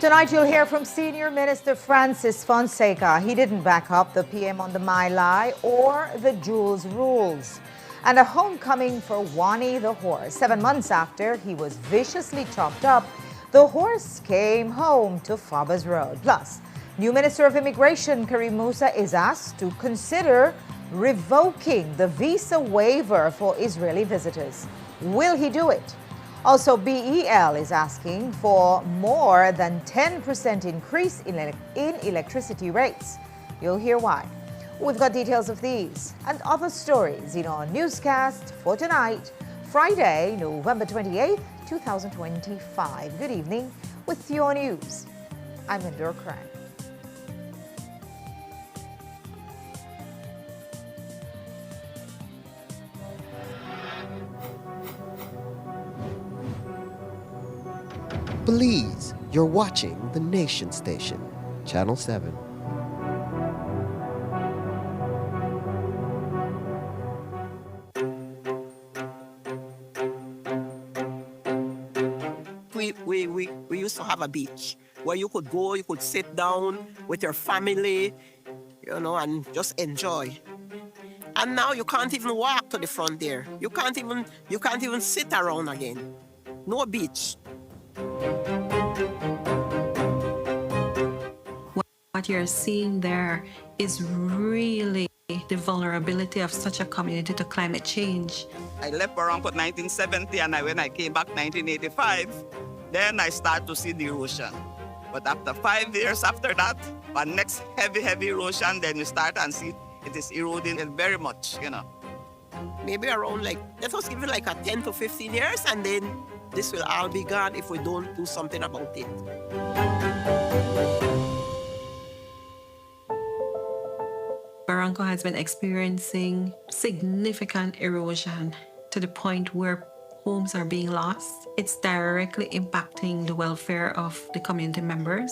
Tonight you'll hear from Senior Minister Francis Fonseca. He didn't back up the PM on the My Lai or the Jules rules. And a homecoming for Wani the horse. 7 months after he was viciously chopped up, the horse came home to Fabas Road. Plus, new Minister of Immigration Karim Musa is asked to consider revoking the visa waiver for Israeli visitors. Will he do it? Also, BEL is asking for more than 10% increase in electricity rates. You'll hear why. We've got details of these and other stories in our newscast for tonight, Friday, November 28th, 2025. Good evening with your news. I'm Indra Cran. Please, you're watching the Nation Station, Channel 7. We used to have a beach where you could go, you could sit down with your family, and just enjoy. And now you can't even walk to the front there. You can't even sit around again. No beach. What you're seeing there is really the vulnerability of such a community to climate change. I left Barranco in 1970, and when I came back 1985, then I start to see the erosion. But after 5 years after that, our next heavy erosion, then you start and see it is eroding very much, Maybe around let us give it a 10 to 15 years, and then this will all be gone if we don't do something about it. Barranco has been experiencing significant erosion to the point where homes are being lost. It's directly impacting the welfare of the community members.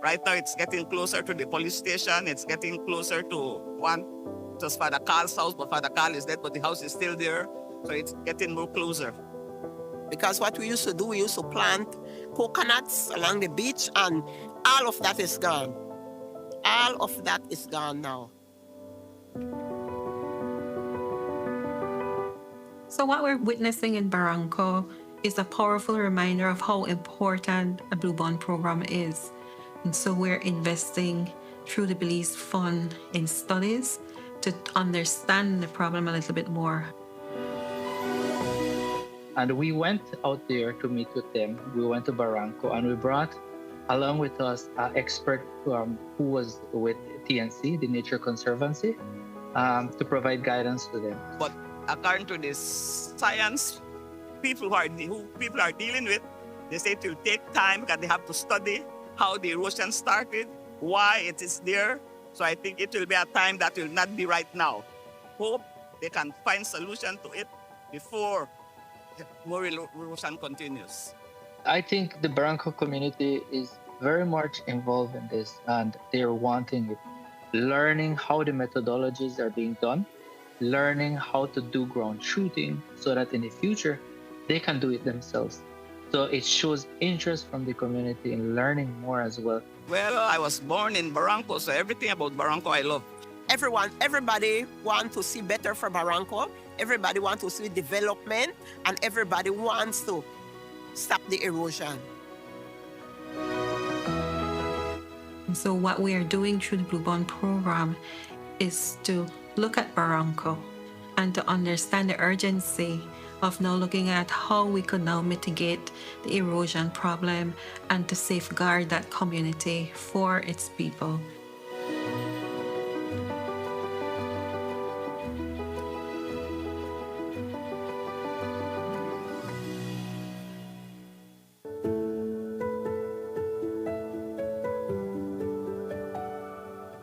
Right now, it's getting closer to the police station. It's getting closer to just Father Carl's house, but Father Carl is dead, but the house is still there. So it's getting more closer. Because what we used to do, we used to plant coconuts along the beach, and all of that is gone. All of that is gone now. So what we're witnessing in Barranco is a powerful reminder of how important a Blue Bond program is. And so we're investing through the Belize Fund in studies to understand the problem a little bit more. And we went out there to meet with them. We went to Barranco, and we brought along with us an expert who was with TNC, the Nature Conservancy, to provide guidance to them. But according to this science, people are dealing with, they say it will take time because they have to study how the erosion started, why it is there. So I think it will be a time that will not be right now. Hope they can find solution to it before more erosion continues. I think the Barranco community is very much involved in this, and they're wanting it. Learning how the methodologies are being done, learning how to do ground shooting so that in the future they can do it themselves. So it shows interest from the community in learning more as well. Well, I was born in Barranco, so everything about Barranco I love. Everybody wants to see better for Barranco. Everybody wants to see development, and everybody wants to stop the erosion. So what we are doing through the Blue Bond program is to look at Barranco and to understand the urgency of now looking at how we could now mitigate the erosion problem and to safeguard that community for its people.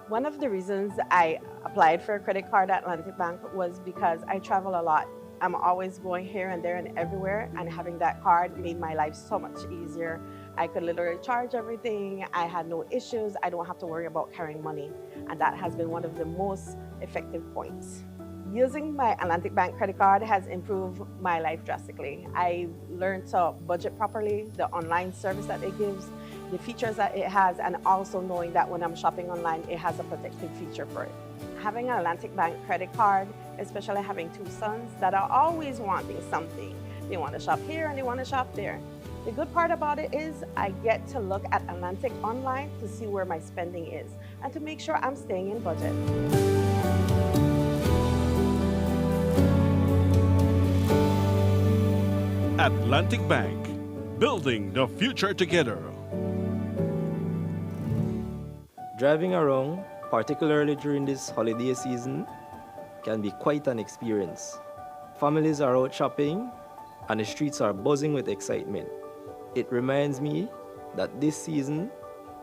One of the reasons I applied for a credit card at Atlantic Bank was because I travel a lot. I'm always going here and there and everywhere, and having that card made my life so much easier. I could literally charge everything. I had no issues. I don't have to worry about carrying money. And that has been one of the most effective points. Using my Atlantic Bank credit card has improved my life drastically. I learned to budget properly, the online service that it gives, the features that it has, and also knowing that when I'm shopping online, it has a protective feature for it. Having an Atlantic Bank credit card, especially having two sons that are always wanting something. They want to shop here and they want to shop there. The good part about it is I get to look at Atlantic online to see where my spending is and to make sure I'm staying in budget. Atlantic Bank, building the future together. Driving around, particularly during this holiday season, can be quite an experience. Families are out shopping and the streets are buzzing with excitement. It reminds me that this season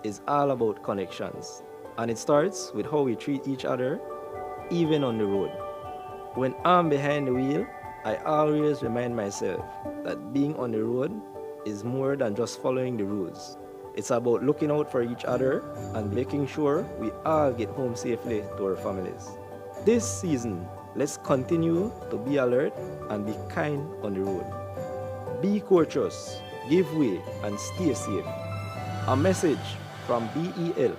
is all about connections, and it starts with how we treat each other, even on the road. When I'm behind the wheel, I always remind myself that being on the road is more than just following the rules. It's about looking out for each other and making sure we all get home safely to our families. This season, let's continue to be alert and be kind on the road. Be courteous, give way, and stay safe. A message from BEL.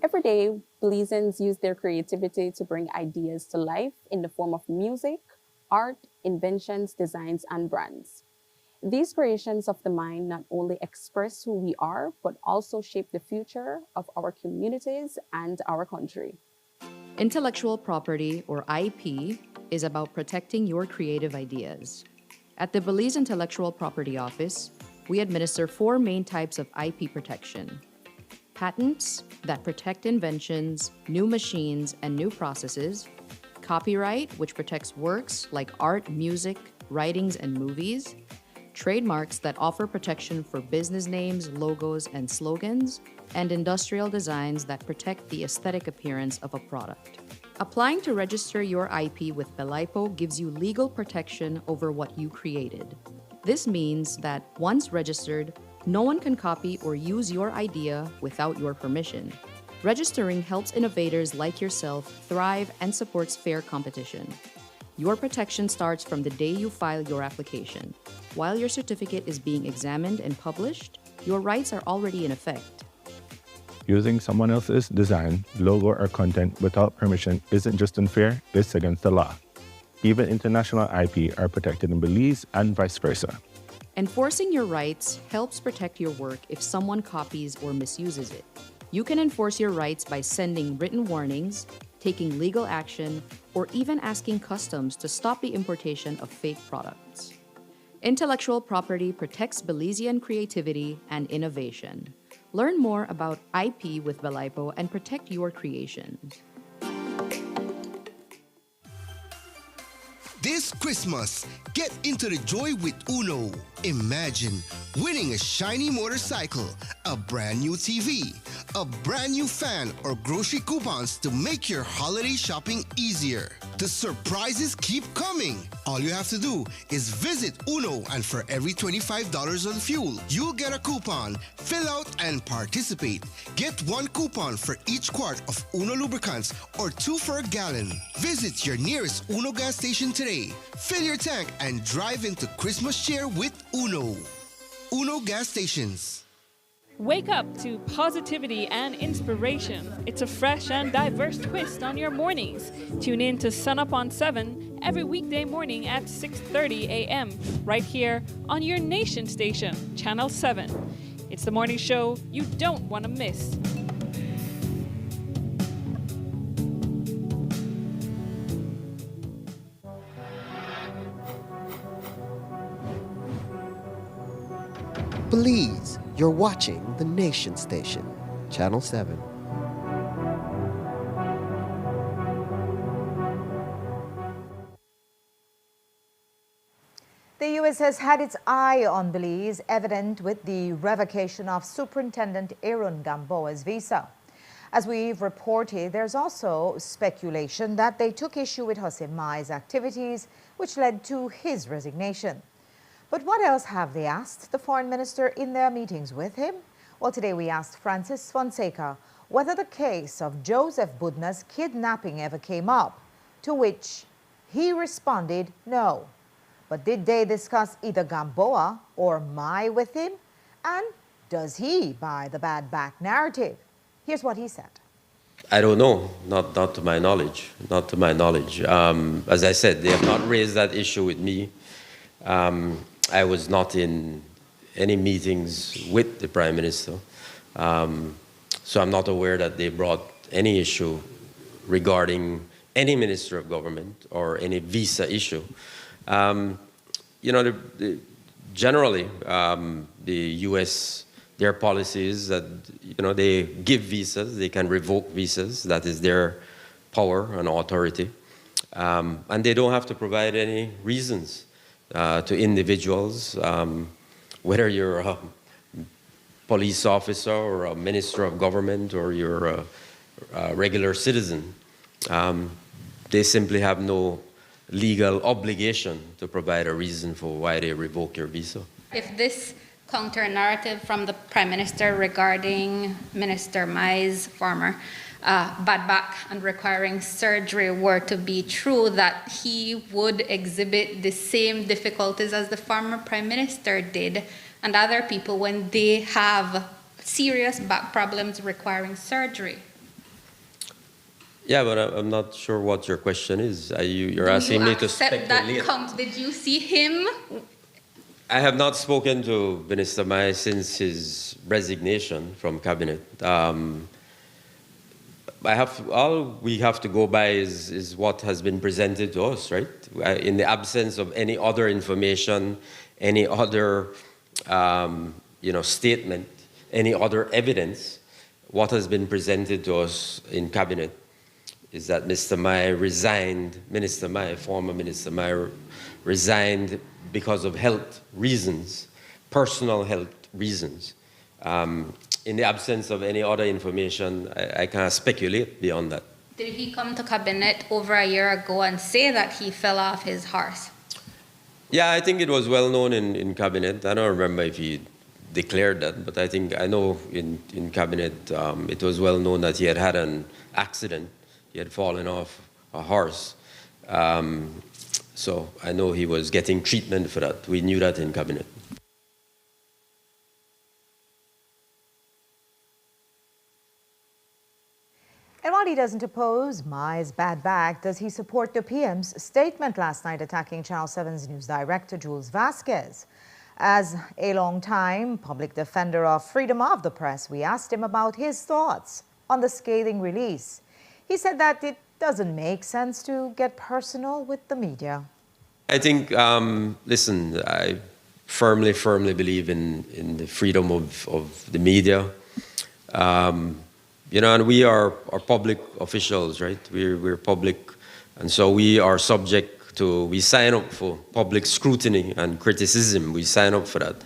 Every day, Belizeans use their creativity to bring ideas to life in the form of music, art, inventions, designs, and brands. These creations of the mind not only express who we are, but also shape the future of our communities and our country. Intellectual property, or IP, is about protecting your creative ideas. At the Belize Intellectual Property Office, we administer 4 main types of IP protection: patents that protect inventions, new machines, and new processes; copyright, which protects works like art, music, writings, and movies; trademarks that offer protection for business names, logos, and slogans; and industrial designs that protect the aesthetic appearance of a product. Applying to register your IP with Belaipo gives you legal protection over what you created. This means that once registered, no one can copy or use your idea without your permission. Registering helps innovators like yourself thrive and supports fair competition. Your protection starts from the day you file your application. While your certificate is being examined and published, your rights are already in effect. Using someone else's design, logo, or content without permission isn't just unfair, it's against the law. Even international IP are protected in Belize and vice versa. Enforcing your rights helps protect your work if someone copies or misuses it. You can enforce your rights by sending written warnings, taking legal action, or even asking customs to stop the importation of fake products. Intellectual property protects Belizean creativity and innovation. Learn more about IP with Belaipo and protect your creations. This Christmas, get into the joy with Uno. Imagine winning a shiny motorcycle, a brand new TV, a brand new fan, or grocery coupons to make your holiday shopping easier. The surprises keep coming. All you have to do is visit Uno, and for every $25 on fuel, you'll get a coupon. Fill out and participate. Get 1 coupon for each quart of Uno lubricants or 2 for a gallon. Visit your nearest Uno gas station today. Fill your tank and drive into Christmas cheer with Uno. Uno gas stations. Wake up to positivity and inspiration. It's a fresh and diverse twist on your mornings. Tune in to Sun Up on 7 every weekday morning at 6:30 a.m. right here on your nation station, Channel 7. It's the morning show you don't want to miss. Belize, you're watching the Nation Station, Channel 7. The U.S. has had its eye on Belize, evident with the revocation of Superintendent Aaron Gamboa's visa. As we've reported, there's also speculation that they took issue with Hossein Mai's activities, which led to his resignation. But what else have they asked the foreign minister in their meetings with him? Well, today we asked Francis Fonseca whether the case of Joseph Budna's kidnapping ever came up, to which he responded no. But did they discuss either Gamboa or Mai with him? And does he buy the bad back narrative? Here's what he said. I don't know, not to my knowledge, not to my knowledge. As I said, they have not raised that issue with me. I was not in any meetings with the Prime Minister, so I'm not aware that they brought any issue regarding any Minister of Government or any visa issue. You know, generally, the U.S., their policy is that, you know, they give visas, they can revoke visas, that is their power and authority, and they don't have to provide any reasons to individuals, whether you're a police officer or a minister of government or you're a regular citizen. They simply have no legal obligation to provide a reason for why they revoke your visa. If this counter-narrative from the Prime Minister regarding Minister Mai's former bad back and requiring surgery were to be true, that he would exhibit the same difficulties as the former Prime Minister did and other people when they have serious back problems requiring surgery. Yeah, but I'm not sure what your question is. You're asking me to speculate. Did you see him? I have not spoken to Minister Mai since his resignation from cabinet. All we have to go by is what has been presented to us, right? In the absence of any other information, any other statement, any other evidence, what has been presented to us in cabinet is that Mr. Mai resigned, former Minister Mai resigned because of health reasons, personal health reasons. In the absence of any other information, I can't speculate beyond that. Did he come to cabinet over a year ago and say that he fell off his horse? Yeah, I think it was well known in cabinet. I don't remember if he declared that, but I know in cabinet it was well known that he had had an accident. He had fallen off a horse. So I know he was getting treatment for that. We knew that in cabinet. And while he doesn't oppose Mai's bad back, does he support the PM's statement last night attacking Channel 7's news director, Jules Vasquez? As a long-time public defender of freedom of the press, we asked him about his thoughts on the scathing release. He said that it doesn't make sense to get personal with the media. I think, listen, I firmly believe in the freedom of the media. And we are public officials, right? We're public, and so we are subject to, we sign up for public scrutiny and criticism. We sign up for that.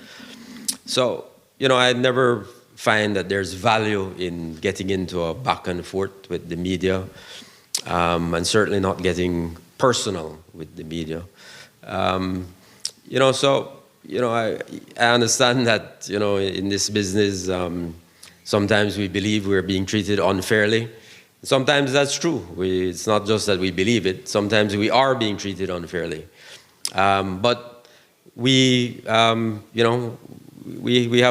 So, I never find that there's value in getting into a back and forth with the media, and certainly not getting personal with the media. I understand that, in this business, sometimes we believe we're being treated unfairly. Sometimes that's true. It's not just that we believe it. Sometimes we are being treated unfairly. But we have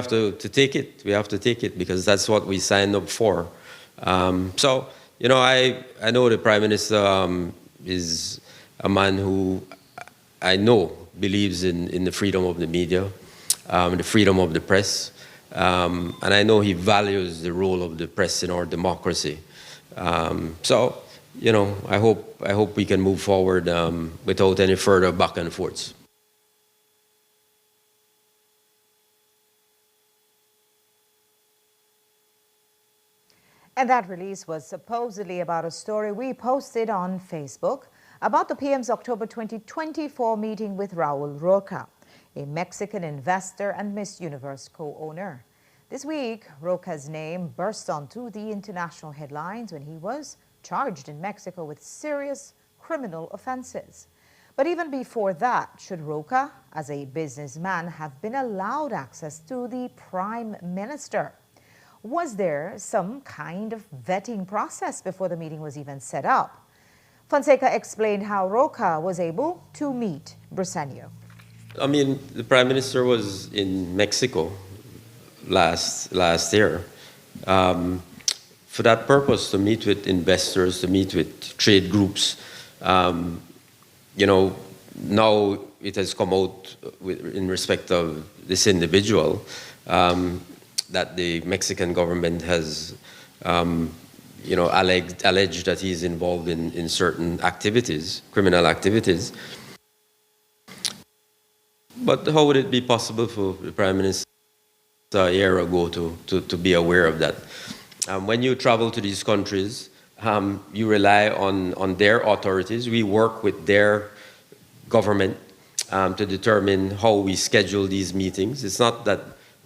to take it. We have to take it because that's what we signed up for. I know the Prime Minister is a man who I know believes in the freedom of the media, the freedom of the press, and I know he values the role of the press in our democracy. I hope we can move forward without any further back and forths. And that release was supposedly about a story we posted on Facebook about the PM's October 2024 meeting with Raul Roca, a Mexican investor and Miss Universe co-owner. This week, Roca's name burst onto the international headlines when he was charged in Mexico with serious criminal offenses. But even before that, should Roca, as a businessman, have been allowed access to the Prime Minister? Was there some kind of vetting process before the meeting was even set up? Fonseca explained how Roca was able to meet Briceño. I mean, the Prime Minister was in Mexico last year for that purpose, to meet with investors, to meet with trade groups. You know, now it has come out in respect of this individual that the Mexican government has, you know, alleged that he's involved in certain activities, criminal activities. But how would it be possible for the Prime Minister a year ago to be aware of that? When you travel to these countries, you rely on their authorities. We work with their government to determine how we schedule these meetings. It's not that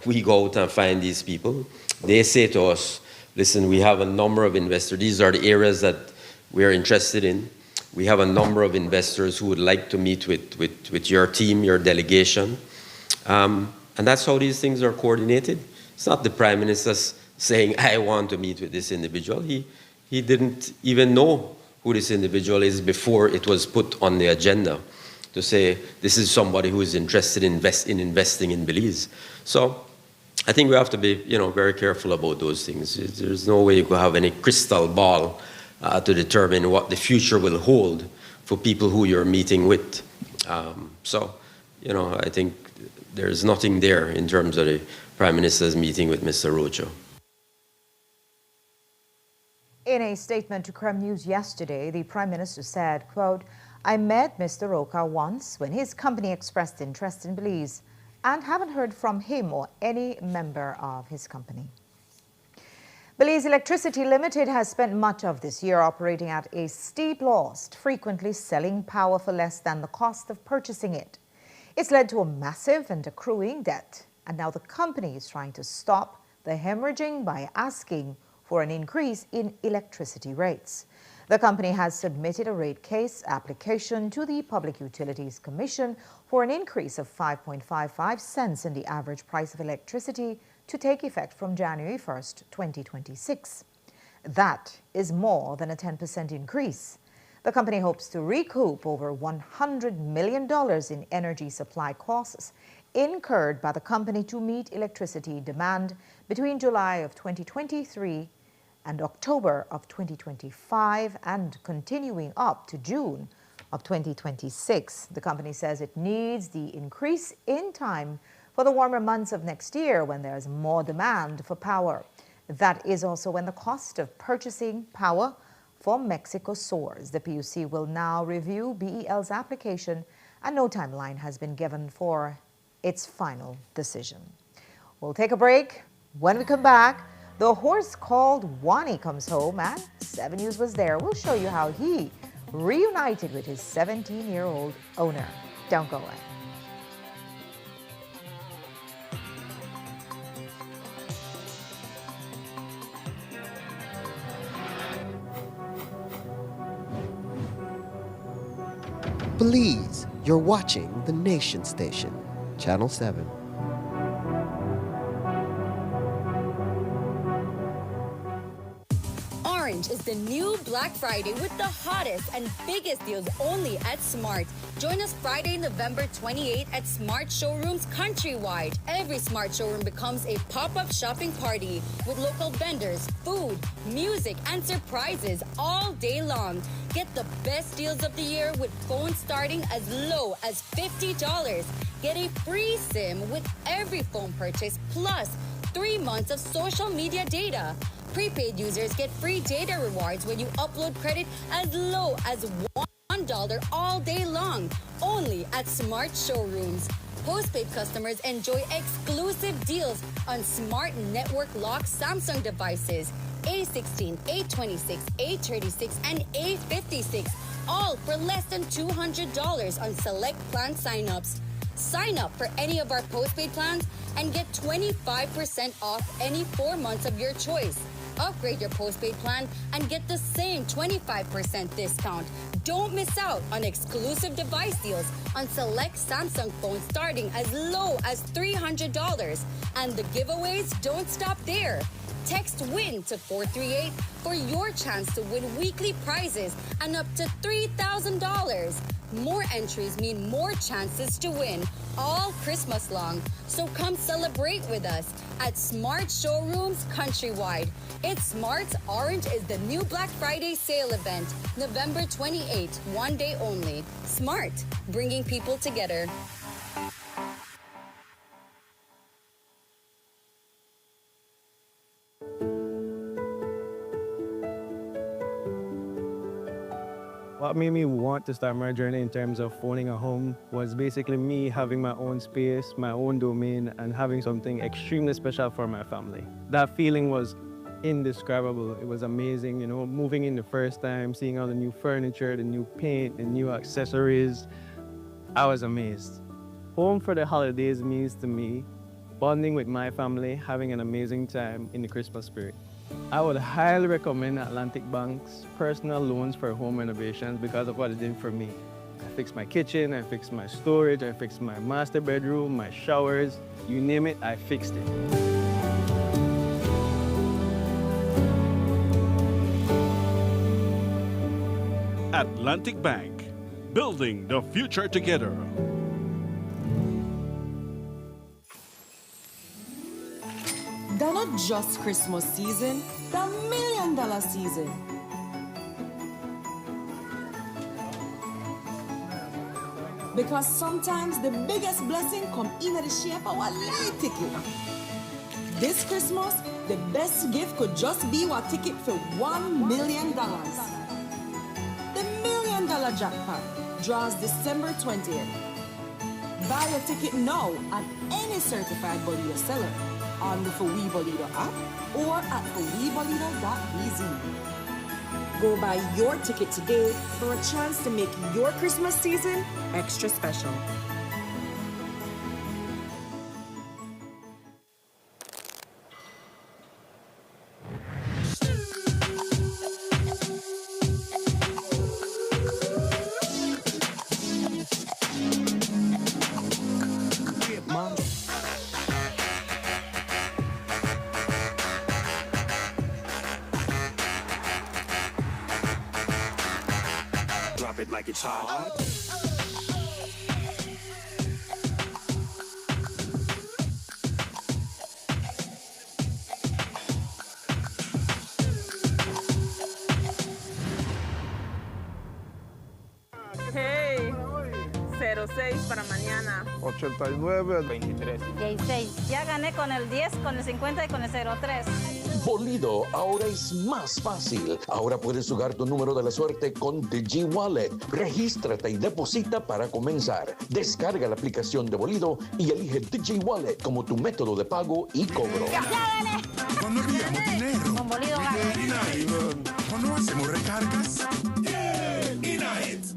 we go out and find these people. They say to us, listen, we have a number of investors. These are the areas that we are interested in. We have a number of investors who would like to meet with your team, your delegation. And that's how these things are coordinated. It's not the Prime Minister saying, I want to meet with this individual. He didn't even know who this individual is before it was put on the agenda to say, this is somebody who is interested in investing in Belize. So I think we have to be, you know, very careful about those things. There's no way you could have any crystal ball to determine what the future will hold for people who you're meeting with. So, you know, I think there's nothing there in terms of the Prime Minister's meeting with Mr. Rocha. In a statement to Creme News yesterday, the Prime Minister said, quote, I met Mr. Roca once when his company expressed interest in Belize and haven't heard from him or any member of his company. Belize Electricity Limited has spent much of this year operating at a steep loss, frequently selling power for less than the cost of purchasing it. It's led to a massive and accruing debt, and now the company is trying to stop the hemorrhaging by asking for an increase in electricity rates. The company has submitted a rate case application to the Public Utilities Commission for an increase of 5.55 cents in the average price of electricity to take effect from January 1st, 2026. That is more than a 10% increase. The company hopes to recoup over $100 million in energy supply costs incurred by the company to meet electricity demand between July of 2023 and October of 2025 and continuing up to June of 2026. The company says it needs the increase in time for the warmer months of next year when there's more demand for power. That is also when the cost of purchasing power for Mexico soars. The PUC will now review BEL's application and no timeline has been given for its final decision. We'll take a break. When we come back, the horse called Wani comes home and 7 News was there. We'll show you how he reunited with his 17-year-old owner. Don't go away. Belize, you're watching the Nation Station, Channel 7. Orange is the new Black Friday with the hottest and biggest deals only at Smart. Join us Friday, November 28th at Smart Showrooms countrywide. Every Smart showroom becomes a pop-up shopping party with local vendors, food, music, and surprises all day long. Get the best deals of the year with phones starting as low as $50. Get a free SIM with every phone purchase plus 3 months of social media data. Prepaid users get free data rewards when you upload credit as low as $1 all day long, only at Smart Showrooms. Postpaid customers enjoy exclusive deals on Smart Network Lock Samsung devices, A16, A26, A36, and A56, all for less than $200 on select plan signups. Sign up for any of our postpaid plans and get 25% off any 4 months of your choice. Upgrade your postpaid plan and get the same 25% discount. Don't miss out on exclusive device deals on select Samsung phones starting as low as $300. And the giveaways don't stop there. Text WIN to 438 for your chance to win weekly prizes and up to $3,000. More entries mean more chances to win all Christmas long. So come celebrate with us at Smart Showrooms countrywide. It's Smart's Orange is the new Black Friday sale event, November 28th, one day only. Smart, bringing people together. What made me want to start my journey in terms of owning a home was basically me having my own space, my own domain, and having something extremely special for my family. That feeling was indescribable. It was amazing, you know, moving in the first time, seeing all the new furniture, the new paint, the new accessories. I was amazed. Home for the holidays means to me bonding with my family, having an amazing time in the Christmas spirit. I would highly recommend Atlantic Bank's personal loans for home renovations because of what it did for me. I fixed my kitchen, I fixed my storage, I fixed my master bedroom, my showers, you name it, I fixed it. Atlantic Bank, building the future together. They're not just Christmas season, they're $1 million season. Because sometimes the biggest blessing come in the shape of a late ticket. This Christmas, the best gift could just be a ticket for $1 million. The $1 million jackpot draws December 20th. Buy a ticket now at any certified Bolito seller on the For We Bolito app or at forwebolito.bz. Go buy your ticket today for a chance to make your Christmas season extra special. Drop it like it's hot. Hey, 06 para mañana. 89-23. 16. Ya gané con el 10, con el 50 y con el 03. Bolido ahora es más fácil. Ahora puedes jugar tu número de la suerte con Digi Wallet. Regístrate y deposita para comenzar. Descarga la aplicación de Bolido y elige Digi Wallet como tu método de pago y cobro. ¡Ya gané! Cuando enviamos dinero. Con Bolido gané. Cuando hacemos recargas. Inait.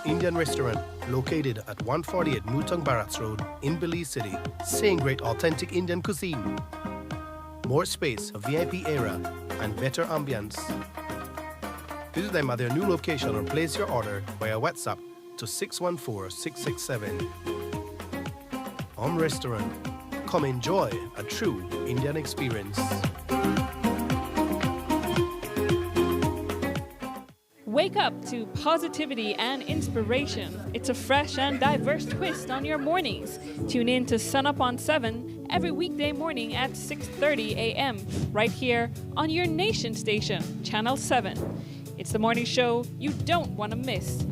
Indian restaurant located at 148 Mutong Barracks Road in Belize City, saying great authentic Indian cuisine. more space, a VIP area, and better ambience. Visit them at their new location or place your order via WhatsApp to 614-667. Restaurant. Come enjoy a true Indian experience. Wake up to positivity and inspiration. It's a fresh and diverse twist on your mornings. Tune in to Sun Up on 7 every weekday morning at 6:30 a.m. right here on your nation station, Channel 7. It's the morning show you don't want to miss.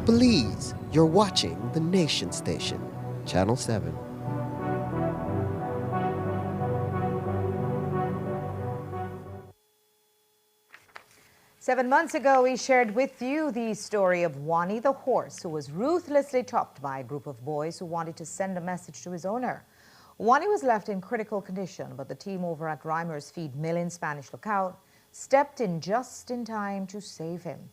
Please, you're watching the Nation Station, Channel 7. Seven months ago, we shared with you the story of Wani the horse, who was ruthlessly chopped by a group of boys who wanted to send a message to his owner. Wani was left in critical condition, but the team over at Reimer's Feed Mill in Spanish Lookout stepped in just in time to save him.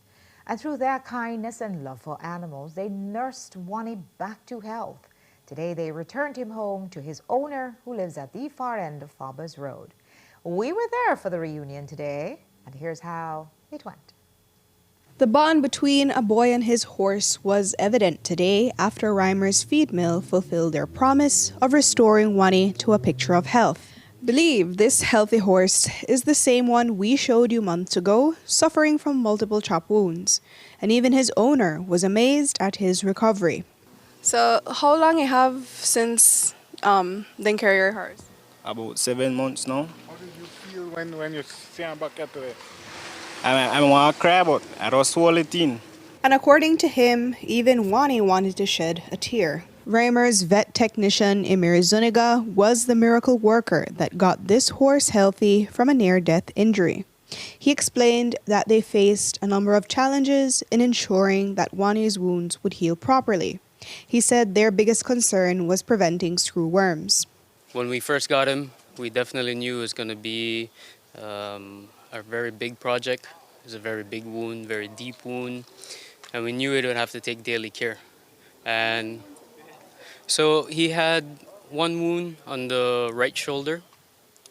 And through their kindness and love for animals, they nursed Wani back to health. Today, they returned him home to his owner, who lives at the far end of Farbers Road. We were there for the reunion today, and here's how it went. The bond between a boy and his horse was evident today after Reimer's Feed Mill fulfilled their promise of restoring Wani to a picture of health. Believe this healthy horse is the same one we showed you months ago, suffering from multiple chop wounds, and even his owner was amazed at his recovery. So, how long you have since then carry your horse? About 7 months now. How did you feel when you see him back at the... I want to cry, but I was swallow it in. And according to him, even Wani wanted to shed a tear. Reimer's vet technician Emir Zuniga was the miracle worker that got this horse healthy from a near-death injury. He explained that they faced a number of challenges in ensuring that Wani's wounds would heal properly. He said their biggest concern was preventing screw worms. When we first got him, we definitely knew it was going to be a very big project. It was a very big wound, very deep wound, and we knew it would have to take daily care. And so he had one wound on the right shoulder,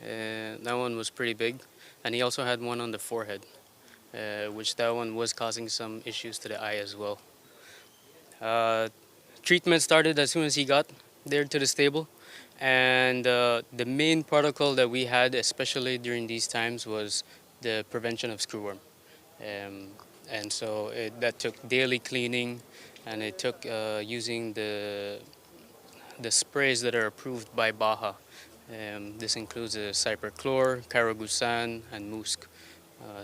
and that one was pretty big. And he also had one on the forehead, which that one was causing some issues to the eye as well. Treatment started as soon as he got there to the stable. And the main protocol that we had, especially during these times, was the prevention of screwworm. And so that took daily cleaning, and it took using the sprays that are approved by Baja. This includes cyperchlor, caragusan, and musk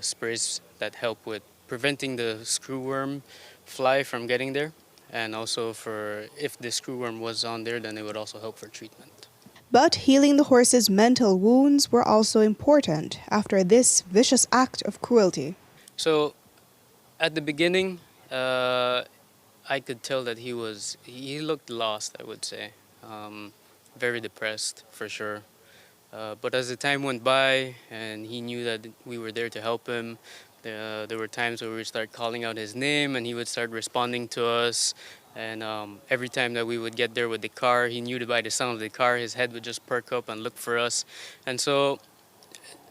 sprays that help with preventing the screwworm fly from getting there, and also for if the screwworm was on there, then it would also help for treatment. But healing the horse's mental wounds were also important after this vicious act of cruelty. So at the beginning, I could tell that he looked lost, I would say. Very depressed, for sure. But as the time went by and he knew that we were there to help him, there were times where we would start calling out his name and he would start responding to us. And every time that we would get there with the car, he knew that by the sound of the car, his head would just perk up and look for us. And so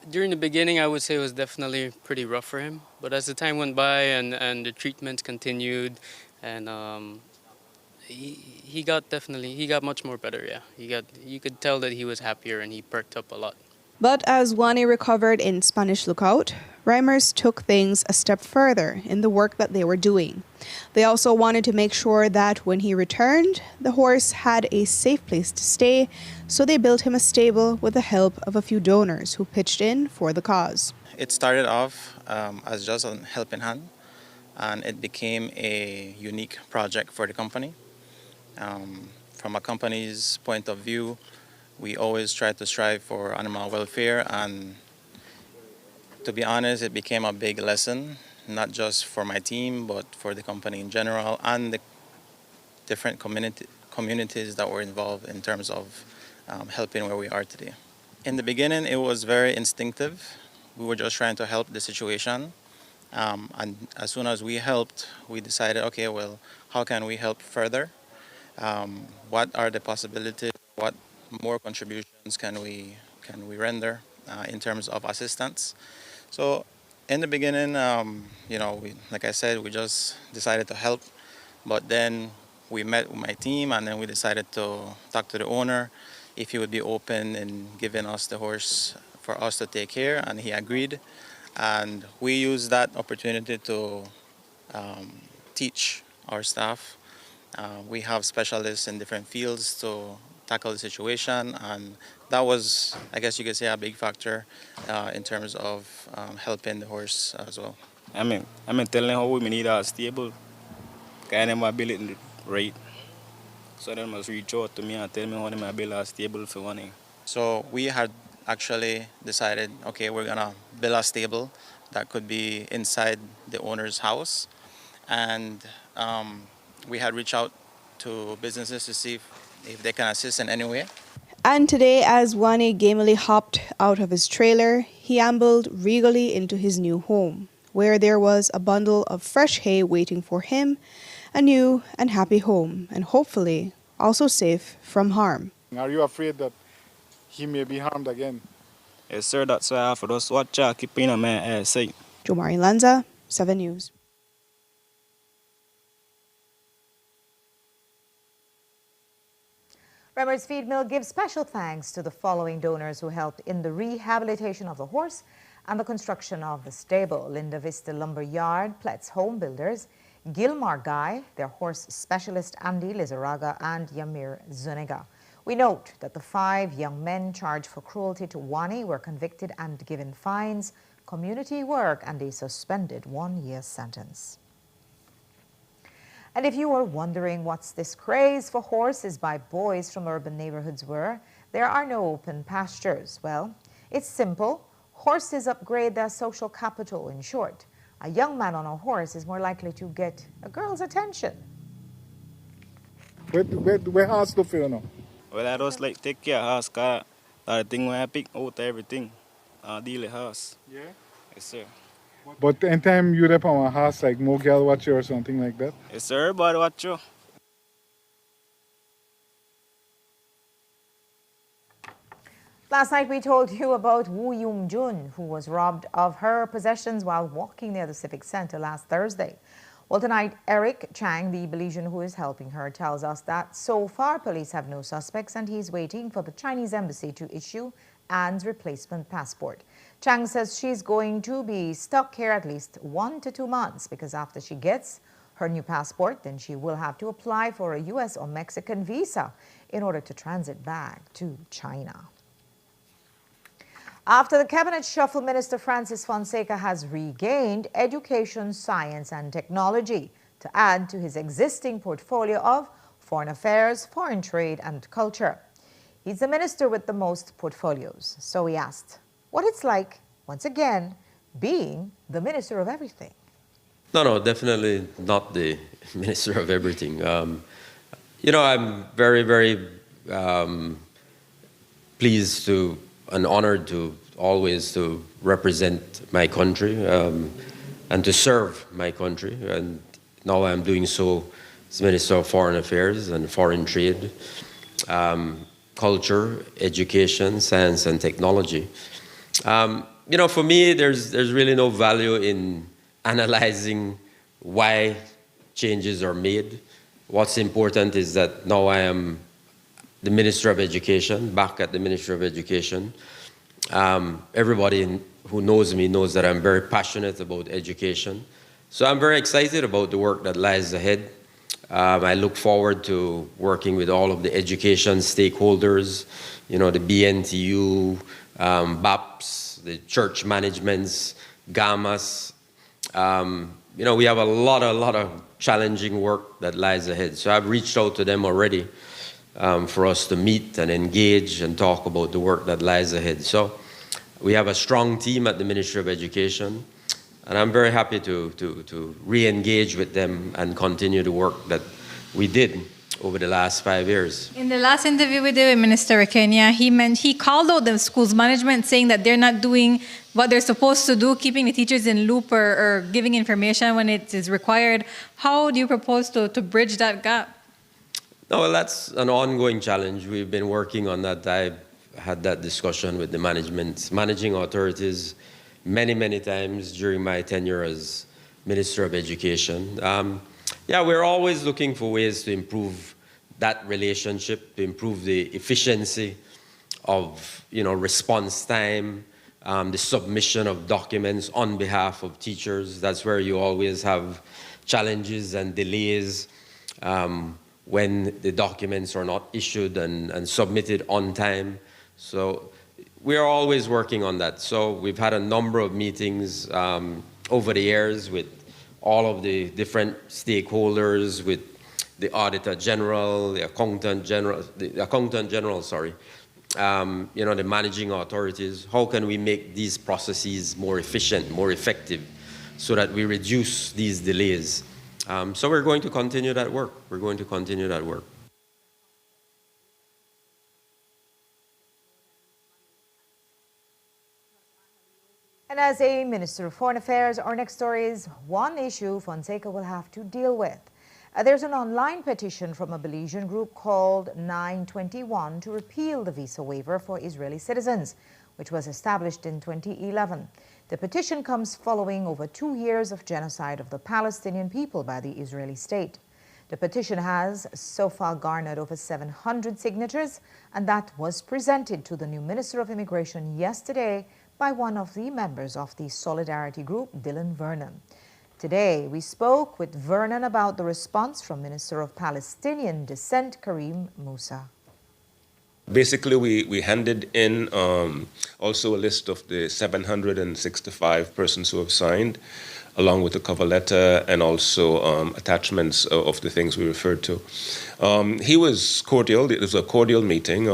during the beginning, I would say it was definitely pretty rough for him. But as the time went by and the treatments continued, and he got much more better, yeah. You could tell that he was happier and he perked up a lot. But as Wani recovered in Spanish Lookout, Reimers took things a step further in the work that they were doing. They also wanted to make sure that when he returned, the horse had a safe place to stay, so they built him a stable with the help of a few donors who pitched in for the cause. It started off as just a helping hand, and it became a unique project for the company. From a company's point of view, we always try to strive for animal welfare, and to be honest, it became a big lesson, not just for my team, but for the company in general and the different communities that were involved in terms of helping where we are today. In the beginning, it was very instinctive. We were just trying to help the situation, And as soon as we helped, we decided, okay, well, how can we help further? What are the possibilities? What more contributions can we render in terms of assistance? So in the beginning, like I said, we just decided to help. But then we met with my team, and then we decided to talk to the owner if he would be open in giving us the horse for us to take care, and he agreed. And we used that opportunity to teach our staff. We have specialists in different fields to tackle the situation, and that was, I guess you could say, a big factor in terms of helping the horse as well. I mean telling how we need a stable kind of mobility rate. So they must reach out to me and tell me how they build a stable for running. So we had actually decided, okay, we're gonna build a stable that could be inside the owner's house, and we had reached out to businesses to see if they can assist in any way. And today, as Wani gamely hopped out of his trailer, he ambled regally into his new home, where there was a bundle of fresh hay waiting for him, a new and happy home, and hopefully also safe from harm. Are you afraid that he may be harmed again? Yes, sir, that's why I have to just watch out, keep in my sight. Jomari Lanza, 7 News. Remer's Feed Mill gives special thanks to the following donors who helped in the rehabilitation of the horse and the construction of the stable: Linda Vista Lumber Yard, Pletz Home Builders, Gilmar Guy, their horse specialist Andy Lizaraga, and Yamir Zuniga. We note that the 5 young men charged for cruelty to Wani were convicted and given fines, community work, and a suspended 1-year sentence. And if you are wondering what's this craze for horses by boys from urban neighborhoods were, there are no open pastures. Well, it's simple. Horses upgrade their social capital. In short, a young man on a horse is more likely to get a girl's attention. Where horse to feel now? Well, I just like take care of horse, cause that thing when I pick out everything, I deal with horse. Yeah? Yes, sir. But anytime you rep on a horse, like more girl watch you or something like that? Yes, sir, everybody watch you. Last night we told you about Woo Yung Jun, who was robbed of her possessions while walking near the Civic Center last Thursday. Well, tonight, Eric Chang, the Belizean who is helping her, tells us that so far police have no suspects and he's waiting for the Chinese embassy to issue Anne's replacement passport. Chang says she's going to be stuck here at least 1 to 2 months because after she gets her new passport, then she will have to apply for a U.S. or Mexican visa in order to transit back to China. After the cabinet shuffle, Minister Francis Fonseca has regained education, science and technology to add to his existing portfolio of foreign affairs, foreign trade and culture. He's the minister with the most portfolios. So we asked what it's like, once again, being the minister of everything. No, definitely not the minister of everything. I'm very, very pleased to and honored to always to represent my country and to serve my country. And now I'm doing so as Minister of Foreign Affairs and Foreign Trade, Culture, Education, Science and Technology. For me, there's really no value in analyzing why changes are made. What's important is that now I am the Minister of Education, back at the Ministry of Education. Everybody who knows me knows that I'm very passionate about education. So I'm very excited about the work that lies ahead. I look forward to working with all of the education stakeholders, the BNTU, BAPS, the church managements, GAMAS. We have a lot of challenging work that lies ahead. So I've reached out to them already for us to meet and engage and talk about the work that lies ahead. So we have a strong team at the Ministry of Education, and I'm very happy to re-engage with them and continue the work that we did over the last 5 years. In the last interview we did with Minister Kenya, he called out the school's management saying that they're not doing what they're supposed to do, keeping the teachers in loop or giving information when it is required. How do you propose to bridge that gap? No, well, that's an ongoing challenge. We've been working on that. I had that discussion with the managing authorities many times during my tenure as Minister of Education. Yeah, we're always looking for ways to improve that relationship, to improve the efficiency of, response time, the submission of documents on behalf of teachers. That's where you always have challenges and delays when the documents are not issued and submitted on time. So we're always working on that. So we've had a number of meetings over the years with all of the different stakeholders, with the Auditor General, the Accountant General, the managing authorities. How can we make these processes more efficient, more effective, so that we reduce these delays? So we're going to continue that work. And as a Minister of Foreign Affairs, our next story is one issue Fonseca will have to deal with. There's an online petition from a Belizean group called 921 to repeal the visa waiver for Israeli citizens, which was established in 2011. The petition comes following over 2 years of genocide of the Palestinian people by the Israeli state. The petition has so far garnered over 700 signatures, and that was presented to the new Minister of Immigration yesterday by one of the members of the Solidarity Group, Dylan Vernon. Today, we spoke with Vernon about the response from Minister of Palestinian Descent, Karim Musa. Basically, we handed in also a list of the 765 persons who have signed, along with a cover letter and also attachments of the things we referred to. He was cordial. It was a cordial meeting.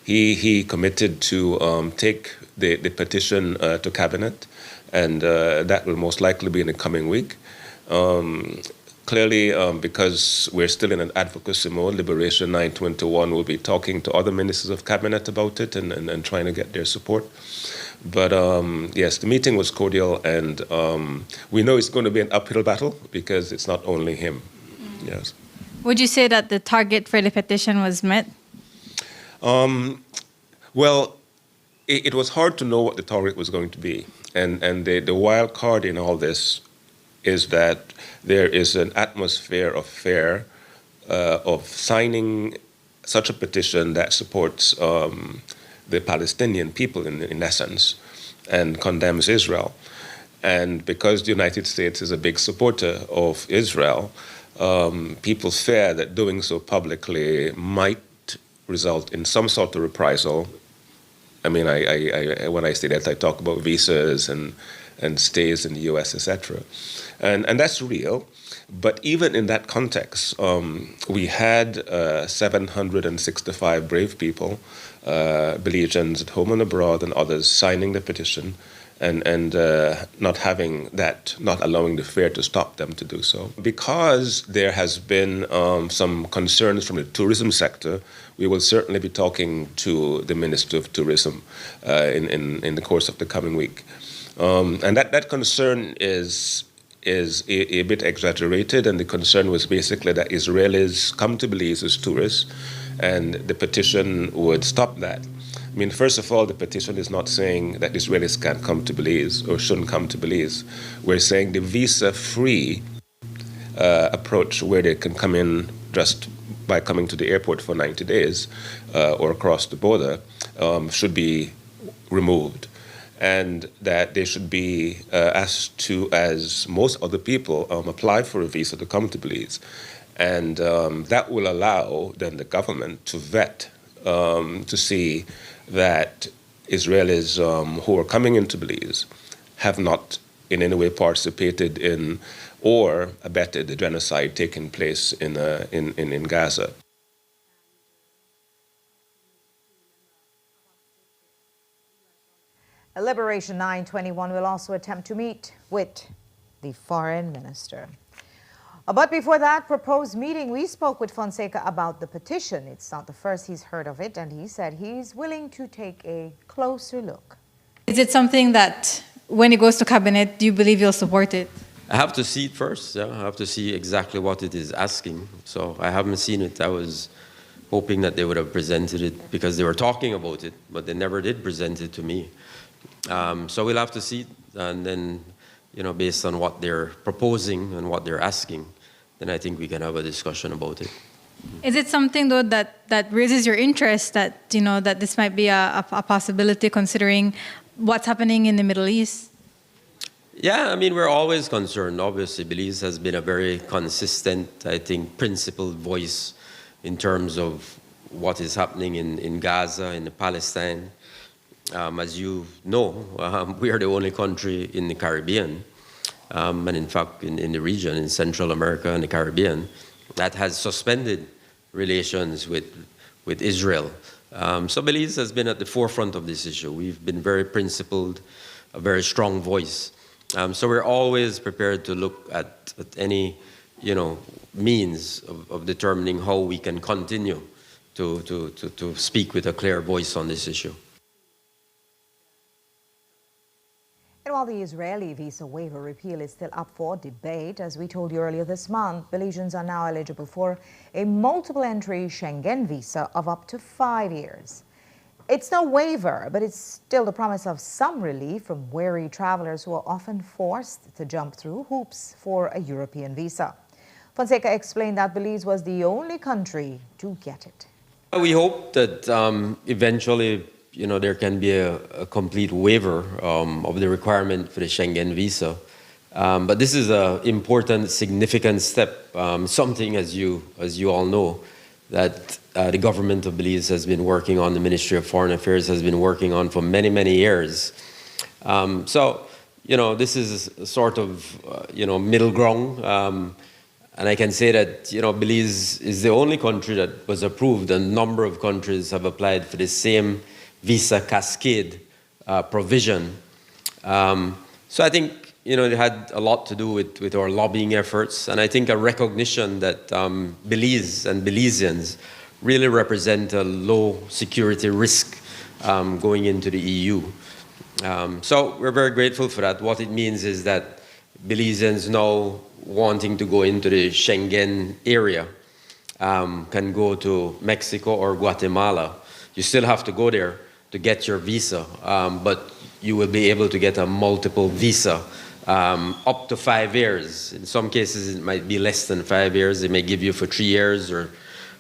He committed to take the petition to Cabinet, and that will most likely be in the coming week. Clearly, because we're still in an advocacy mode, Liberation 921 will be talking to other ministers of Cabinet about it and trying to get their support. But yes, the meeting was cordial, and we know it's going to be an uphill battle because it's not only him. Yes. Would you say that the target for the petition was met? Well, it was hard to know what the target was going to be. And the wild card in all this is that there is an atmosphere of fear of signing such a petition that supports the Palestinian people in essence and condemns Israel. And because the United States is a big supporter of Israel, people fear that doing so publicly might result in some sort of reprisal. I mean, I when I say that, I talk about visas and stays in the U.S., etc. And that's real. But even in that context, we had 765 brave people, Belizeans at home and abroad and others, signing the petition and not allowing the fear to stop them to do so. Because there has been some concerns from the tourism sector, we will certainly be talking to the Minister of Tourism in the course of the coming week. And that concern is a bit exaggerated, and the concern was basically that Israelis come to Belize as tourists, and the petition would stop that. I mean, first of all, the petition is not saying that Israelis can't come to Belize or shouldn't come to Belize. We're saying the visa-free approach, where they can come in just by coming to the airport for 90 days or across the border, should be removed. And that they should be asked to, as most other people, apply for a visa to come to Belize. And that will allow then the government to vet to see that Israelis who are coming into Belize have not in any way participated in or abetted the genocide taking place in Gaza. Liberation 921 will also attempt to meet with the foreign minister. But before that proposed meeting, we spoke with Fonseca about the petition. It's not the first he's heard of it, and he said he's willing to take a closer look. Is it something that when it goes to cabinet, do you believe you'll support it? I have to see it first. Yeah? I have to see exactly what it is asking. So I haven't seen it. I was hoping that they would have presented it because they were talking about it, but they never did present it to me. So we'll have to see it, and then, based on what they're proposing and what they're asking, then I think we can have a discussion about it. Is it something, though, that raises your interest, that, that this might be a possibility considering what's happening in the Middle East? Yeah, I mean, we're always concerned. Obviously, Belize has been a very consistent, I think, principled voice in terms of what is happening in Gaza, in Palestine. As you know, we are the only country in the Caribbean, and in fact, in the region, in Central America and the Caribbean, that has suspended relations with Israel. So Belize has been at the forefront of this issue. We've been very principled, a very strong voice. So we're always prepared to look at any, means of determining how we can continue to speak with a clear voice on this issue. And while the Israeli visa waiver repeal is still up for debate, as we told you earlier this month, Belizeans are now eligible for a multiple entry Schengen visa of up to 5 years. It's no waiver, but it's still the promise of some relief from wary travelers who are often forced to jump through hoops for a European visa. Fonseca explained that Belize was the only country to get it. We hope that eventually, there can be a complete waiver of the requirement for the Schengen visa. But this is an important, significant step, something, as you all know, that the government of Belize has been working on, the Ministry of Foreign Affairs has been working on for many, many years. So, this is a sort of, middle ground. And I can say that, Belize is the only country that was approved. A number of countries have applied for the same visa cascade provision. So I think, it had a lot to do with our lobbying efforts. And I think a recognition that Belize and Belizeans really represent a low security risk going into the EU. So we're very grateful for that. What it means is that Belizeans now wanting to go into the Schengen area can go to Mexico or Guatemala. You still have to go there to get your visa, but you will be able to get a multiple visa up to 5 years. In some cases, it might be less than 5 years. They may give you for 3 years,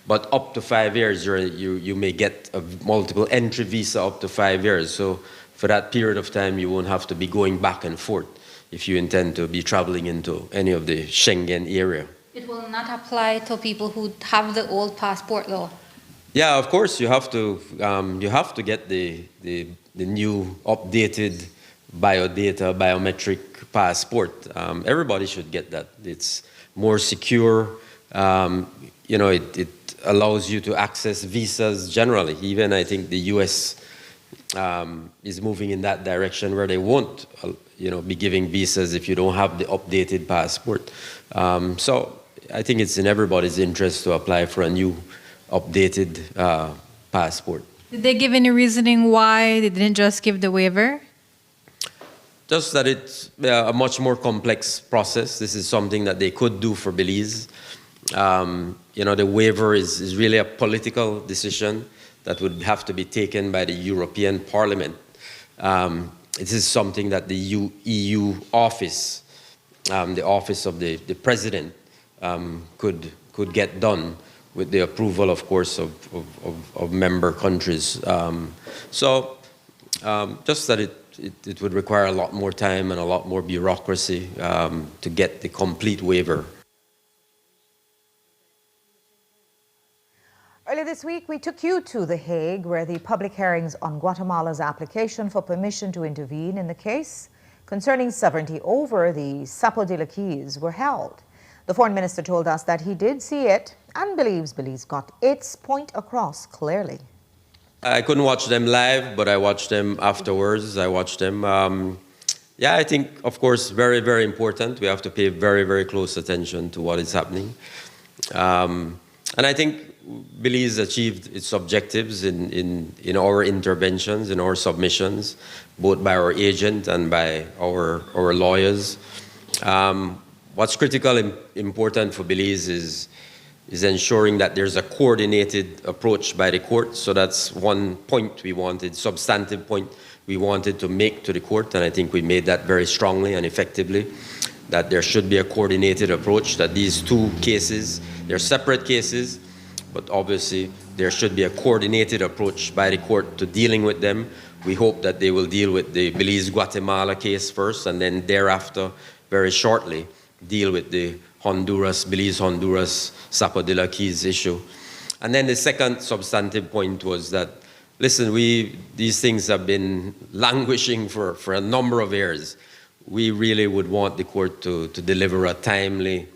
but up to 5 years, you may get a multiple entry visa up to 5 years. So for that period of time, you won't have to be going back and forth if you intend to be traveling into any of the Schengen area. It will not apply to people who have the old passport, though. Yeah, of course, you have to get the new updated biodata, biometric passport. Everybody should get that. It's more secure. It allows you to access visas generally. Even I think the US is moving in that direction where they won't, be giving visas if you don't have the updated passport. So I think it's in everybody's interest to apply for a new updated passport. Did they give any reasoning why they didn't just give the waiver? Just that it's a much more complex process. This is something that they could do for Belize. The waiver is really a political decision that would have to be taken by the European Parliament. It is something that the EU office, the office of the president, could get done with the approval, of course, of member countries. Just that it would require a lot more time and a lot more bureaucracy to get the complete waiver. Earlier this week, we took you to The Hague, where the public hearings on Guatemala's application for permission to intervene in the case concerning sovereignty over the Sapo de la Keys were held. The foreign minister told us that he did see it and believes Belize got its point across clearly. I couldn't watch them live, but I watched them afterwards. I watched them. Yeah, I think, of course, very, very important. We have to pay very, very close attention to what is happening. And I think Belize achieved its objectives in our interventions, in our submissions, both by our agent and by our lawyers. What's critical and important for Belize is ensuring that there's a coordinated approach by the court. So that's one point we wanted, substantive point we wanted to make to the court, and I think we made that very strongly and effectively, that there should be a coordinated approach, that these two cases, they're separate cases, but obviously there should be a coordinated approach by the court to dealing with them. We hope that they will deal with the Belize-Guatemala case first, and then thereafter, very shortly, deal with the Belize-Honduras Sapodilla Keys issue. And then the second substantive point was that, listen, these things have been languishing for a number of years. We really would want the court to deliver a timely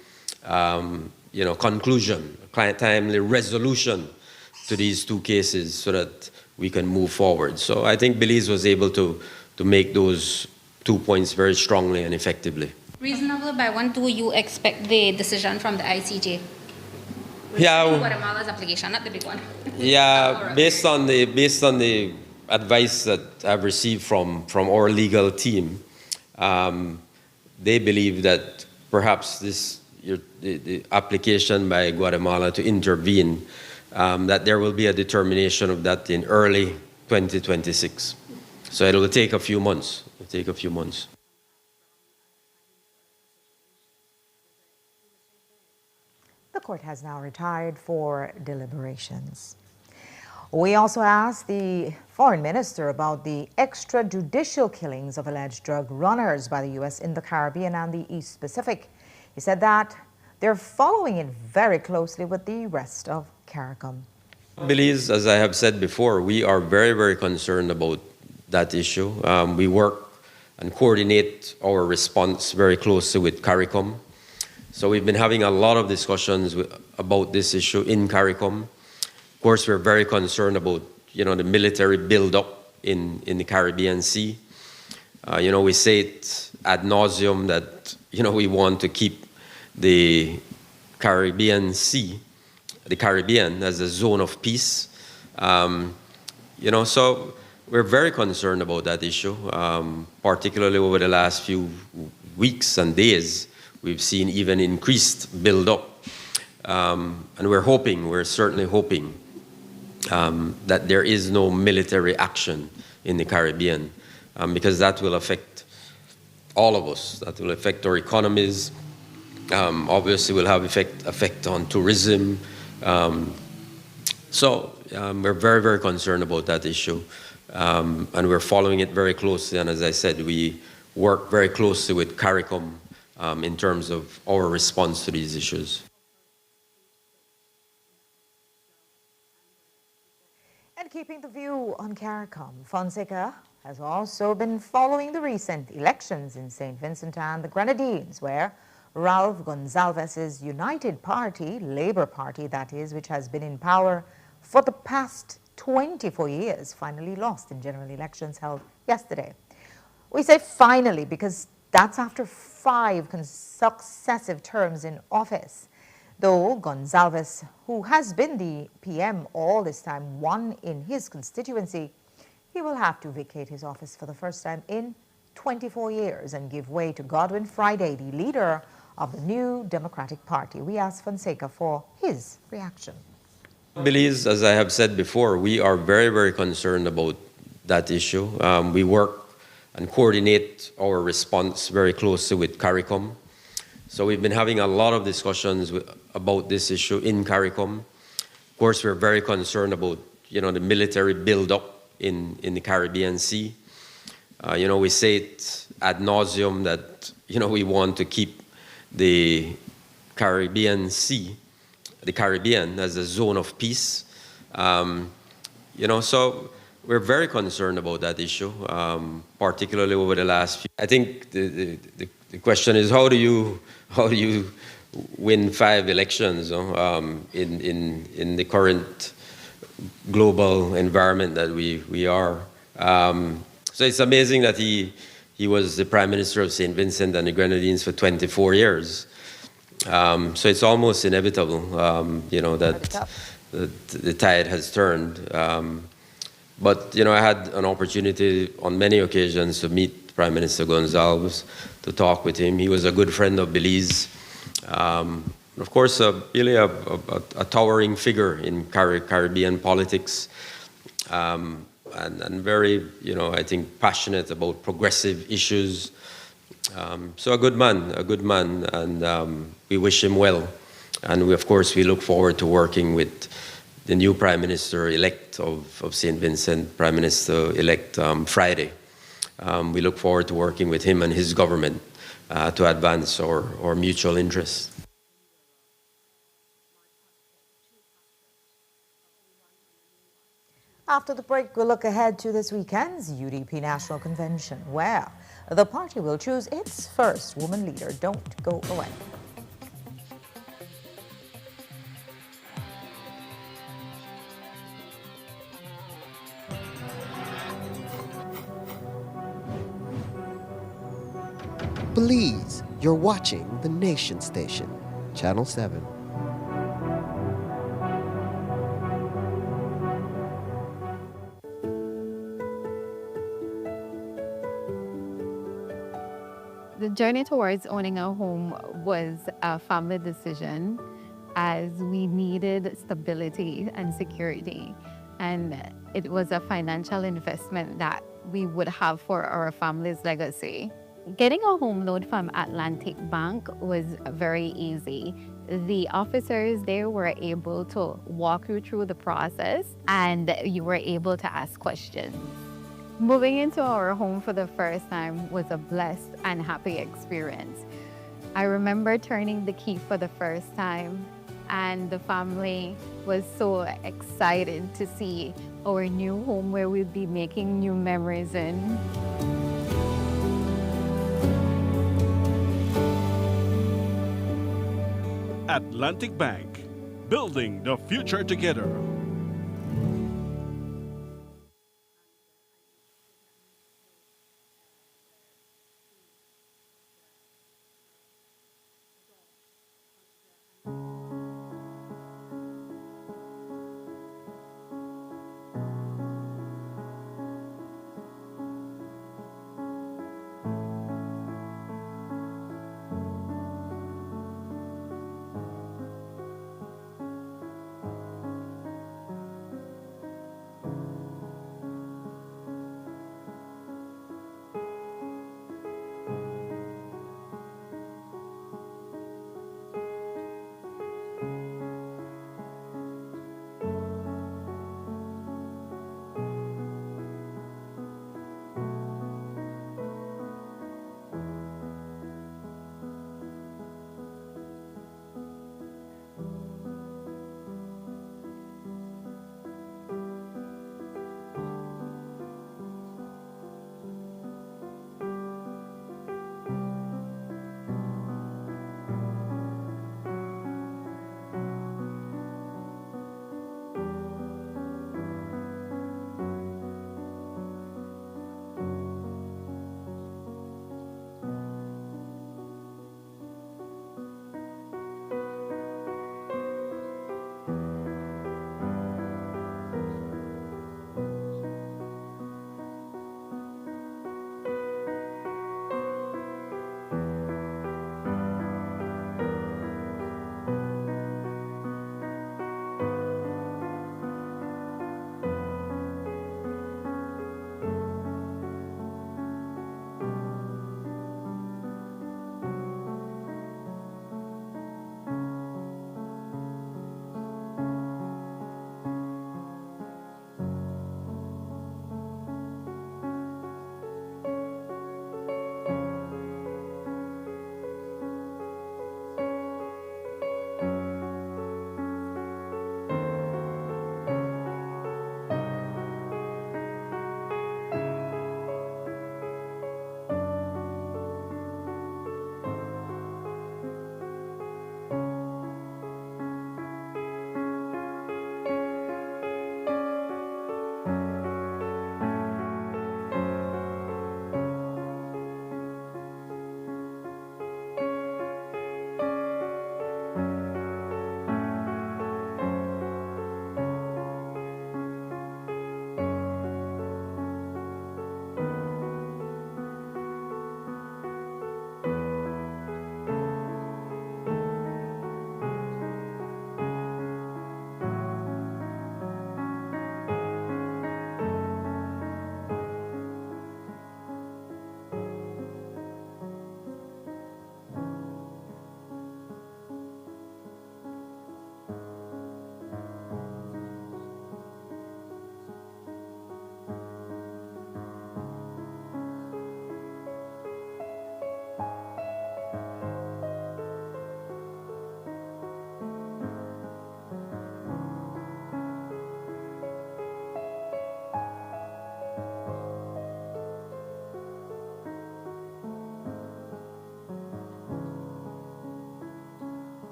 conclusion, a timely resolution to these two cases so that we can move forward. So I think Belize was able to make those 2 points very strongly and effectively. Reasonable, by when do you expect the decision from the ICJ? Yeah, Guatemala's application, not the big one. Yeah, based on the advice that I've received from our legal team, they believe that perhaps the application by Guatemala to intervene, that there will be a determination of that in early 2026. So it will take a few months. The court has now retired for deliberations. We also asked the foreign minister about the extrajudicial killings of alleged drug runners by the U.S. in the Caribbean and the East Pacific. He said that they're following it very closely with the rest of CARICOM. Belize, as I have said before, we are very, very concerned about that issue. We work and coordinate our response very closely with CARICOM. So we've been having a lot of discussions about this issue in CARICOM. Of course, we're very concerned about, the military buildup in the Caribbean Sea. We say it ad nauseum that, we want to keep the Caribbean Sea, the Caribbean, as a zone of peace. So we're very concerned about that issue, particularly over the last few weeks and days. We've seen even increased build-up. And we're certainly hoping that there is no military action in the Caribbean, because that will affect all of us. That will affect our economies. Obviously, will have effect on tourism. So we're very, very concerned about that issue. And we're following it very closely. And as I said, we work very closely with CARICOM in terms of our response to these issues. And keeping the view on CARICOM, Fonseca has also been following the recent elections in St. Vincent and the Grenadines, where Ralph Gonsalves's United Party, Labour Party that is, which has been in power for the past 24 years, finally lost in general elections held yesterday. We say finally because that's after 5 successive terms in office. Though Gonsalves, who has been the PM all this time, won in his constituency, he will have to vacate his office for the first time in 24 years and give way to Godwin Friday, the leader of the new Democratic Party. We asked Fonseca for his reaction. Belize, as I have said before, we are very, very concerned about that issue. We work and coordinate our response very closely with CARICOM. So we've been having a lot of discussions about this issue in CARICOM. Of course, we're very concerned about, the military buildup in the Caribbean Sea. We say it ad nauseum that, we want to keep the Caribbean Sea, the Caribbean, as a zone of peace. So we're very concerned about that issue, particularly over the last few. I think the question is how do you win 5 elections in the current global environment that we are. So it's amazing that he He was the Prime Minister of St. Vincent and the Grenadines for 24 years. So it's almost inevitable, that the tide has turned. But I had an opportunity on many occasions to meet Prime Minister Gonzalez, to talk with him. He was a good friend of Belize. Of course, really a towering figure in Caribbean politics, and very, I think, passionate about progressive issues. So a good man, and we wish him well. And of course, we look forward to working with the new Prime Minister-elect of St. Vincent, Prime Minister-elect Friday. We look forward to working with him and his government to advance our mutual interests. After the break, we'll look ahead to this weekend's UDP National Convention, where the party will choose its first woman leader. Don't go away. Please, you're watching the Nation Station, Channel 7. The journey towards owning a home was a family decision, as we needed stability and security. And it was a financial investment that we would have for our family's legacy. Getting a home loan from Atlantic Bank was very easy. The officers there were able to walk you through the process, and you were able to ask questions. Moving into our home for the first time was a blessed and happy experience. I remember turning the key for the first time, and the family was so excited to see our new home where we'd be making new memories in. Atlantic Bank, building the future together.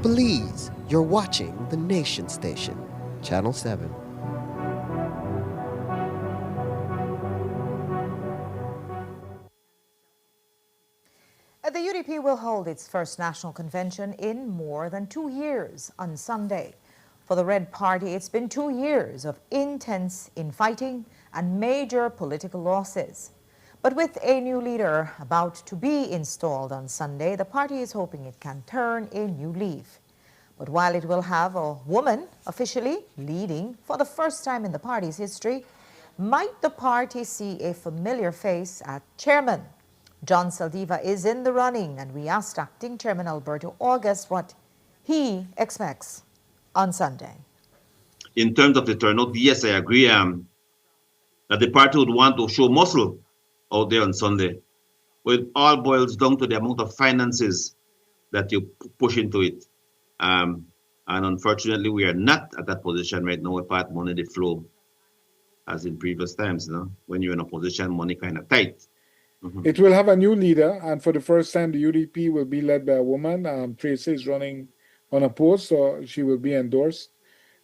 Please, you're watching the Nation Station, Channel 7. will hold its first national convention in more than 2 years on Sunday. For the Red Party, it's been 2 years of intense infighting and major political losses. But with a new leader about to be installed on Sunday, the party is hoping it can turn a new leaf. But while it will have a woman officially leading for the first time in the party's history, might the party see a familiar face at chairman? John Saldiva is in the running, and we asked acting chairman Alberto August what he expects on Sunday. In terms of the turnout, yes, I agree that the party would want to show muscle out there on Sunday. But it all boils down to the amount of finances that you push into it. And unfortunately, we are not at that position right now with part money the flow as in previous times. When you're in a position, money kind of tight. It will have a new leader, and for the first time, the UDP will be led by a woman. Tracy is running on a post, so she will be endorsed.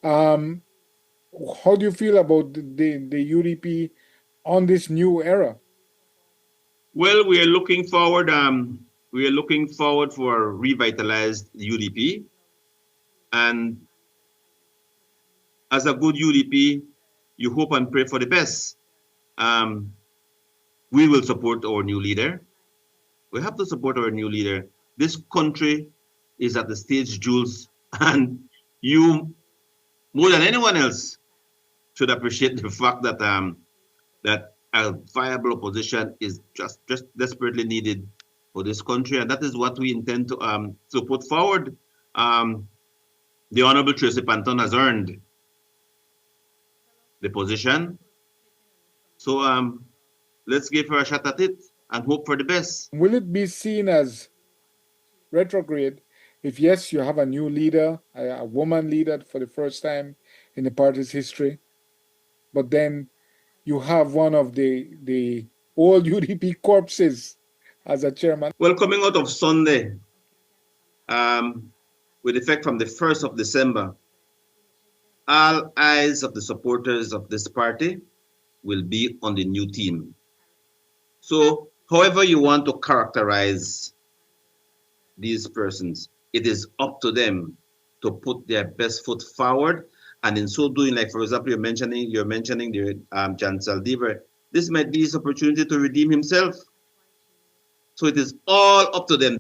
How do you feel about the UDP on this new era? Well, we are looking forward. We are looking forward for a revitalized UDP, and as a good UDP, you hope and pray for the best. We will support our new leader. We have to support our new leader. This country is at the stage, Jules, and you, more than anyone else, should appreciate the fact that that a viable opposition is just desperately needed for this country, and that is what we intend to put forward. The Honorable Tracy Panton has earned the position, so let's give her a shot at it and hope for the best. Will it be seen as retrograde if, yes, you have a new leader, a woman leader for the first time in the party's history, but then you have one of the old UDP corpses as a chairman? Well, coming out of Sunday, with effect from the 1st of December, all eyes of the supporters of this party will be on the new team. So, however you want to characterize these persons, it is up to them to put their best foot forward. And in so doing, like for example, you're mentioning the John Saldiva, this might be his opportunity to redeem himself. So it is all up to them.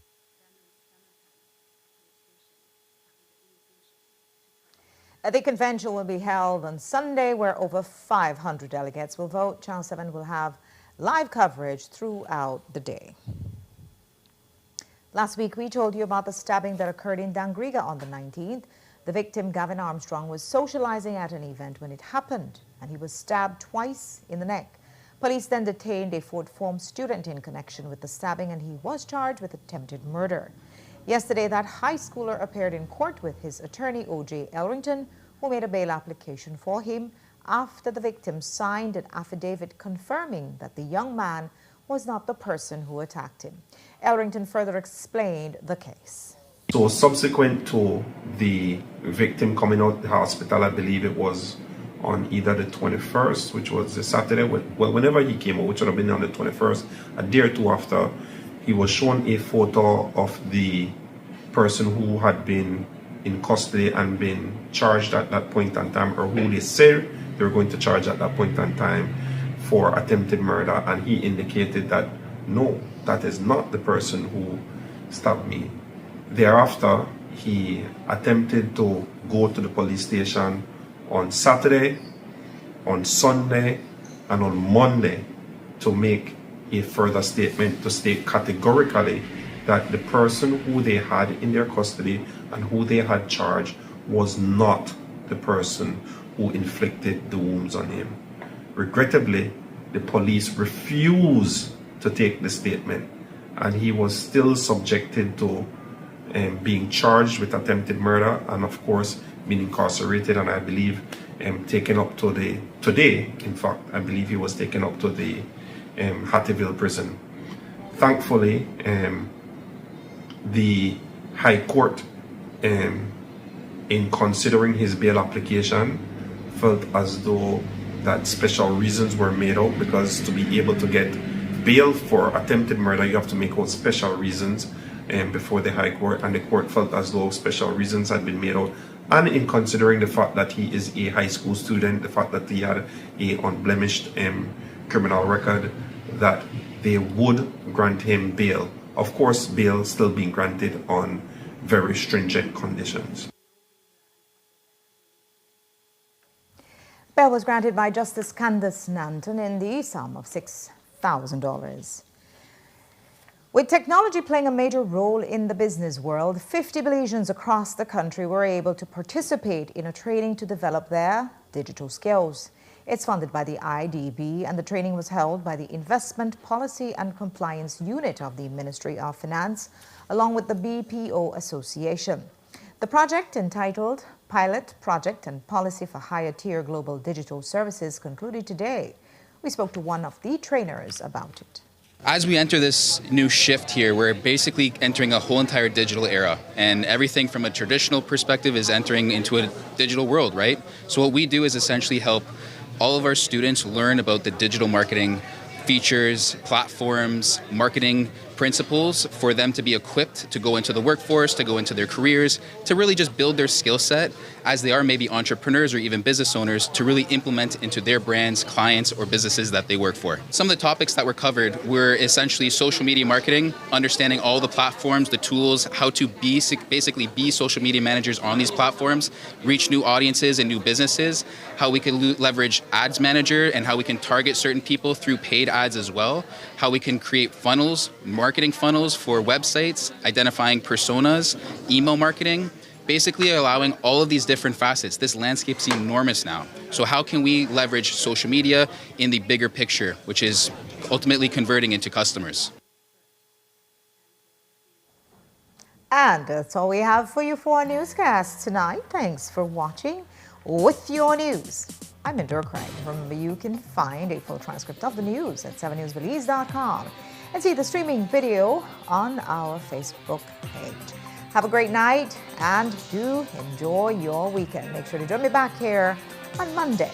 The convention will be held on Sunday, where over 500 delegates will vote. Channel 7 will have live coverage throughout the day. Last week, we told you about the stabbing that occurred in Dangriga on the 19th. The victim, Gavin Armstrong, was socializing at an event when it happened, and he was stabbed twice in the neck. Police then detained a fourth form student in connection with the stabbing, and he was charged with attempted murder. Yesterday, that high schooler appeared in court with his attorney, O.J. Elrington, who made a bail application for him after the victim signed an affidavit confirming that the young man was not the person who attacked him. Elrington further explained the case. So subsequent to the victim coming out of the hospital, I believe it was on either the 21st, which was the Saturday, well, whenever he came out, which would have been on the 21st, a day or two after, he was shown a photo of the person who had been in custody and been charged at that point in time, or who they said they were going to charge at that point in time for attempted murder, and he indicated that no, that is not the person who stabbed me. Thereafter, he attempted to go to the police station on Saturday, on Sunday, and on Monday to make a further statement to state categorically that the person who they had in their custody and who they had charged was not the person who inflicted the wounds on him. Regrettably, the police refused to take the statement, and he was still subjected to being charged with attempted murder and, of course, being incarcerated, and I believe taken up to the, today, in fact, I believe he was taken up to the Hattieville prison. Thankfully, the High Court, in considering his bail application, felt as though that special reasons were made out, because to be able to get bail for attempted murder, you have to make out special reasons, before the High Court, and the court felt as though special reasons had been made out. And in considering the fact that he is a high school student, the fact that he had a unblemished criminal record, that they would grant him bail. Of course, bail still being granted on very stringent conditions. Bail was granted by Justice Candace Nanton in the sum of $6,000. With technology playing a major role in the business world, 50 Belizeans across the country were able to participate in a training to develop their digital skills. It's funded by the IDB, and the training was held by the Investment Policy and Compliance Unit of the Ministry of Finance, along with the BPO Association. The project, entitled Pilot Project and Policy for Higher Tier Global Digital Services, concluded today. We spoke to one of the trainers about it. As we enter this new shift here, we're basically entering a whole entire digital era, and everything from a traditional perspective is entering into a digital world, right? So what we do is essentially help all of our students learn about the digital marketing features, platforms, marketing principles for them to be equipped to go into the workforce, to go into their careers, to really just build their skill set as they are maybe entrepreneurs or even business owners, to really implement into their brands, clients, or businesses that they work for. Some of the topics that were covered were essentially social media marketing, understanding all the platforms, the tools, how to basically be social media managers on these platforms, reach new audiences and new businesses, how we can leverage ads manager and how we can target certain people through paid ads as well, how we can create funnels, marketing funnels for websites, identifying personas, email marketing, basically allowing all of these different facets. This landscape's enormous now. So how can we leverage social media in the bigger picture, which is ultimately converting into customers? And that's all we have for you for our newscast tonight. Thanks for watching With Your News. I'm Indra Craig. Remember, you can find a full transcript of the news at 7newsbelize.com and see the streaming video on our Facebook page. Have a great night and do enjoy your weekend. Make sure to join me back here on Monday.